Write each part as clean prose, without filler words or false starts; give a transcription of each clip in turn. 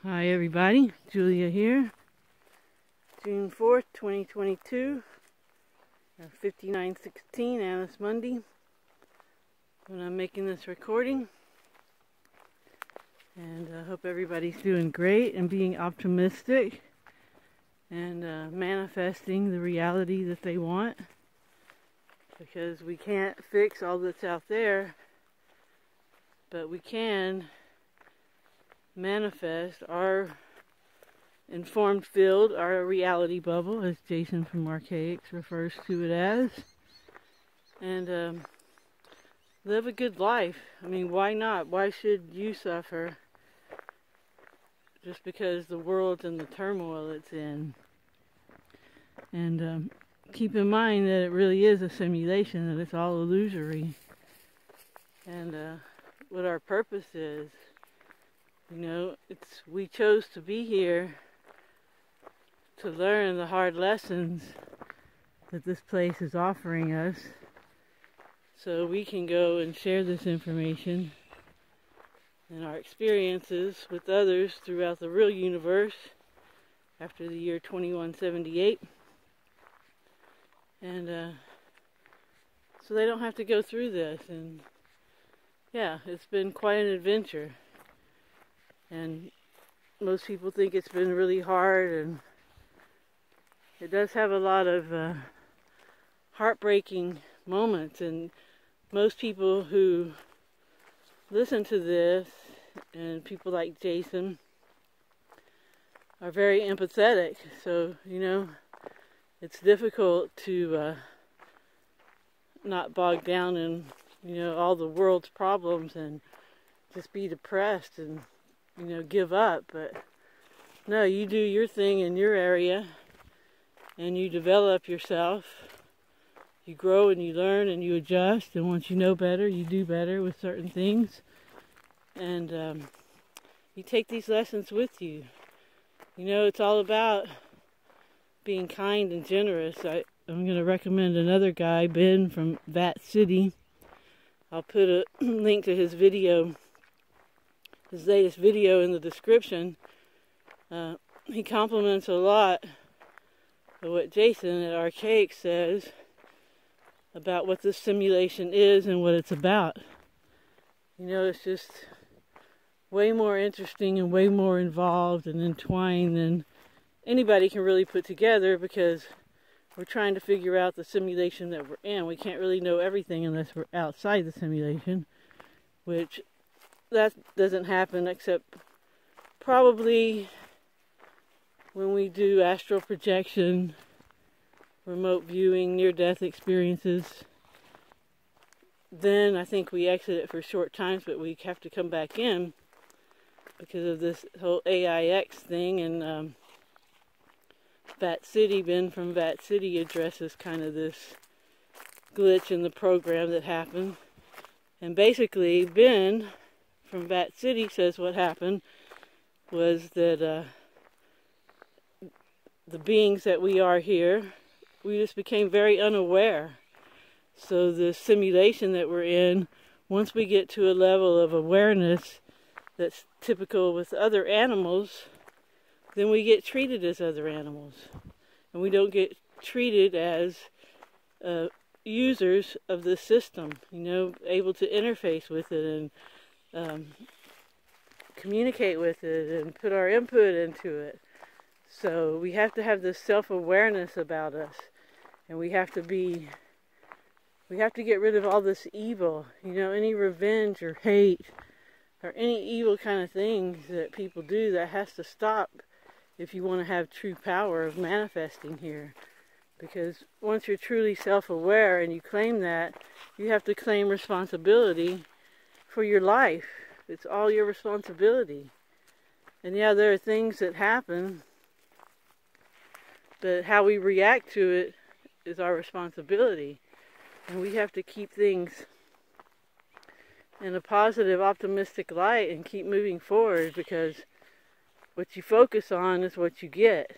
Hi everybody, Julia here. June 4th, 2022, 59:16 Annis Monday when I'm making this recording. And I hope everybody's doing great and being optimistic and manifesting the reality that they want, because we can't fix all that's out there, but we can manifest our informed field, our reality bubble, as Jason from Archaics refers to it as, and live a good life. I mean, why not? Why should you suffer just because the world's in the turmoil it's in? And keep in mind that it really is a simulation, that it's all illusory, and what our purpose is. You know, we chose to be here to learn the hard lessons that this place is offering us, so we can go and share this information and our experiences with others throughout the real universe after the year 2178. And so they don't have to go through this. And yeah, it's been quite an adventure. And most people think it's been really hard, and it does have a lot of heartbreaking moments. And most people who listen to this, and people like Jason, are very empathetic. So, you know, it's difficult to not bog down in, you know, all the world's problems and just be depressed and, you know, give up. But no, you do your thing in your area, and you develop yourself. You grow and you learn and you adjust, and once you know better, you do better with certain things. And you take these lessons with you. You know, it's all about being kind and generous. I'm going to recommend another guy, Ben from Vat City. I'll put a link to his video, his latest video, in the description. He compliments a lot of what Jason at Archaics says about what this simulation is and what it's about. You know, it's just way more interesting and way more involved and entwined than anybody can really put together, because we're trying to figure out the simulation that we're in. We can't really know everything unless we're outside the simulation, which that doesn't happen except probably when we do astral projection, remote viewing, near-death experiences. Then I think we exit it for short times, but we have to come back in because of this whole AIX thing. And Vat City, Ben from Vat City, addresses kind of this glitch in the program that happened. And basically, Ben from Vat City says what happened was that the beings that we are here, we just became very unaware. So the simulation that we're in, once we get to a level of awareness that's typical with other animals, then we get treated as other animals. And we don't get treated as users of the system, you know, able to interface with it and communicate with it and put our input into it. So we have to have this self-awareness about us, and we have to get rid of all this evil, you know, any revenge or hate or any evil kind of things that people do. That has to stop if you want to have true power of manifesting here. Because once you're truly self-aware and you claim that, you have to claim responsibility for your life. It's all your responsibility. And yeah, there are things that happen, but how we react to it is our responsibility. And we have to keep things in a positive, optimistic light and keep moving forward, because what you focus on is what you get.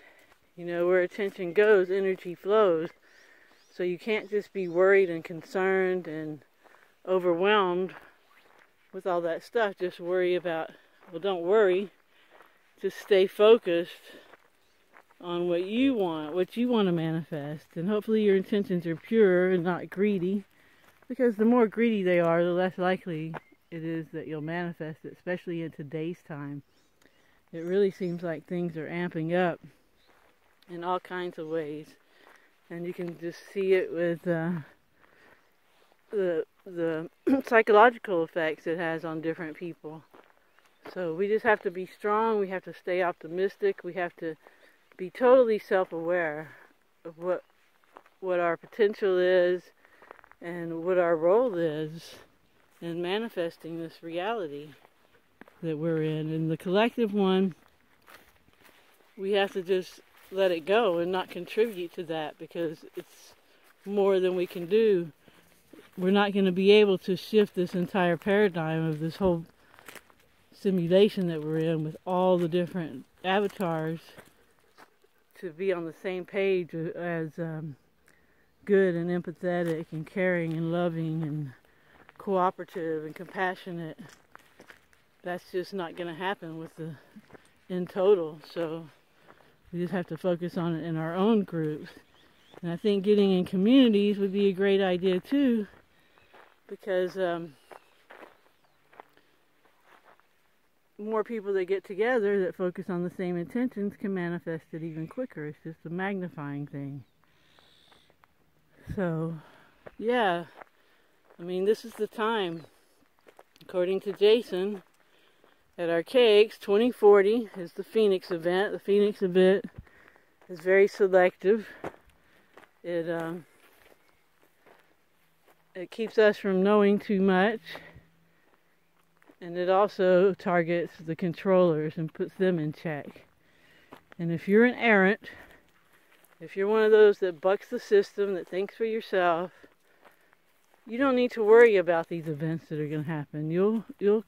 You know, where attention goes, energy flows. So you can't just be worried and concerned and overwhelmed with all that stuff. Just worry about, well, don't worry. to stay focused on what you want to manifest. And hopefully your intentions are pure and not greedy, because the more greedy they are, the less likely it is that you'll manifest it, especially in today's time. It really seems like things are amping up in all kinds of ways. And you can just see it with the psychological effects it has on different people. So we just have to be strong, we have to stay optimistic, we have to be totally self-aware of what our potential is and what our role is in manifesting this reality that we're in. And the collective one, we have to just let it go and not contribute to that, because it's more than we can do. We're not going to be able to shift this entire paradigm of this whole simulation that we're in with all the different avatars to be on the same page as good and empathetic and caring and loving and cooperative and compassionate. That's just not going to happen with the in total. So we just have to focus on it in our own groups. And I think getting in communities would be a great idea too, because more people that get together that focus on the same intentions can manifest it even quicker. It's just a magnifying thing. So, yeah, I mean, this is the time. According to Jason, at Archaics, 2040 is the Phoenix event. The Phoenix event is very selective. It keeps us from knowing too much. And it also targets the controllers and puts them in check. And if you're an errant, if you're one of those that bucks the system, that thinks for yourself, you don't need to worry about these events that are going to happen. You'll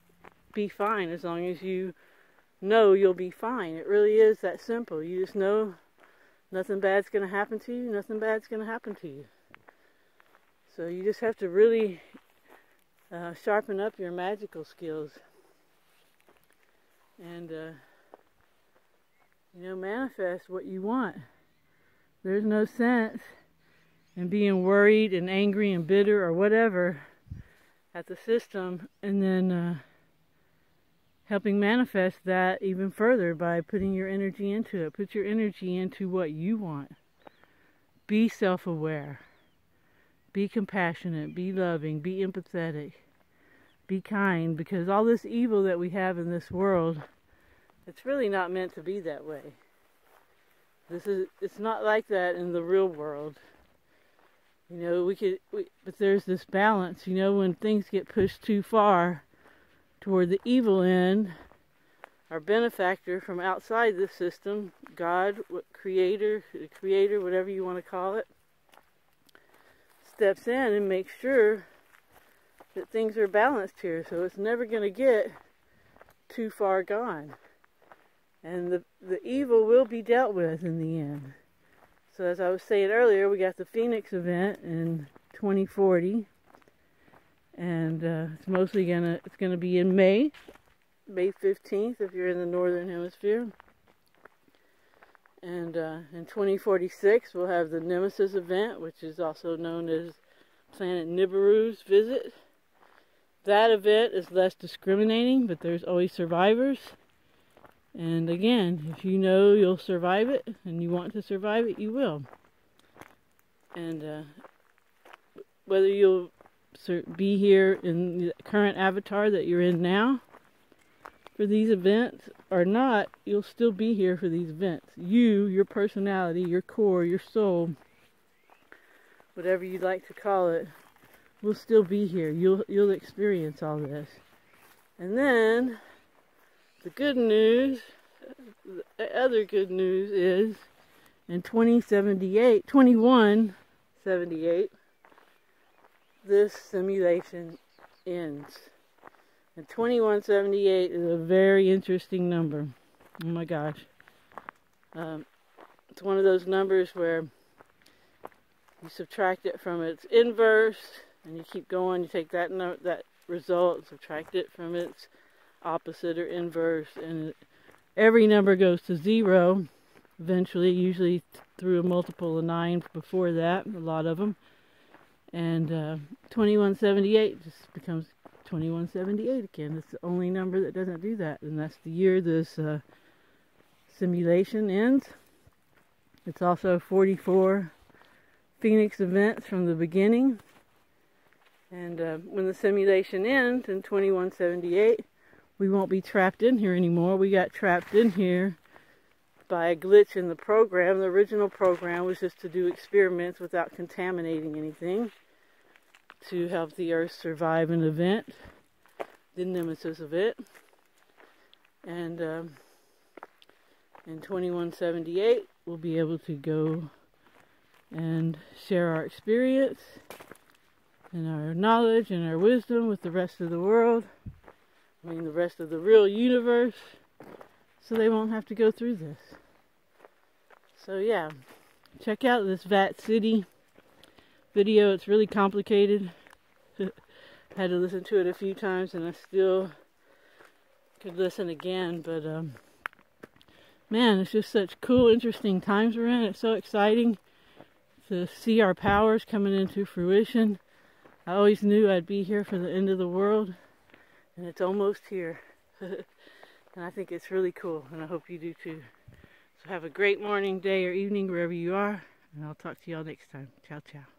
be fine as long as you know you'll be fine. It really is that simple. You just know nothing bad's going to happen to you, nothing bad's going to happen to you. So you just have to really sharpen up your magical skills and manifest what you want. There's no sense in being worried and angry and bitter or whatever at the system, and then helping manifest that even further by putting your energy into it. Put your energy into what you want. Be self-aware. Be compassionate, be loving, be empathetic, be kind, because all this evil that we have in this world, it's really not meant to be that way. It's not like that in the real world. But there's this balance, when things get pushed too far toward the evil end, our benefactor from outside the system, God, the creator, whatever you want to call it, steps in and makes sure that things are balanced here, so it's never going to get too far gone. And the evil will be dealt with in the end. So as I was saying earlier, we got the Phoenix event in 2040, and it's mostly gonna be in May 15th if you're in the northern hemisphere. And in 2046, we'll have the Nemesis event, which is also known as Planet Nibiru's visit. That event is less discriminating, but there's always survivors. And again, if you know you'll survive it, and you want to survive it, you will. And whether you'll be here in the current avatar that you're in now for these events or not, you'll still be here for these events. You, your personality, your core, your soul, whatever you'd like to call it, will still be here. You'll experience all this. And then the good news, the other good news is in 2178, this simulation ends. And 2178 is a very interesting number. Oh my gosh. It's one of those numbers where you subtract it from its inverse, and you keep going. You take that result, subtract it from its opposite or inverse, and every number goes to 0 eventually, usually through a multiple of 9 before that, a lot of them. And 2178 just becomes 2178 again. It's the only number that doesn't do that, and that's the year this simulation ends. It's also 44 Phoenix events from the beginning. And when the simulation ends in 2178, we won't be trapped in here anymore. We got trapped in here by a glitch in the program. The original program was just to do experiments without contaminating anything to help the Earth survive an event, the Nemesis event. And in 2178, we'll be able to go and share our experience and our knowledge and our wisdom with the rest of the world. I mean, the rest of the real universe, so they won't have to go through this. So yeah, check out this Vat City video. It's really complicated. Had to listen to it a few times, and I still could listen again, but man, it's just such cool, interesting times we're in. It's so exciting to see our powers coming into fruition. I always knew I'd be here for the end of the world, and it's almost here. And I think it's really cool, and I hope you do too. So have a great morning, day, or evening, wherever you are, and I'll talk to y'all next time. Ciao, ciao.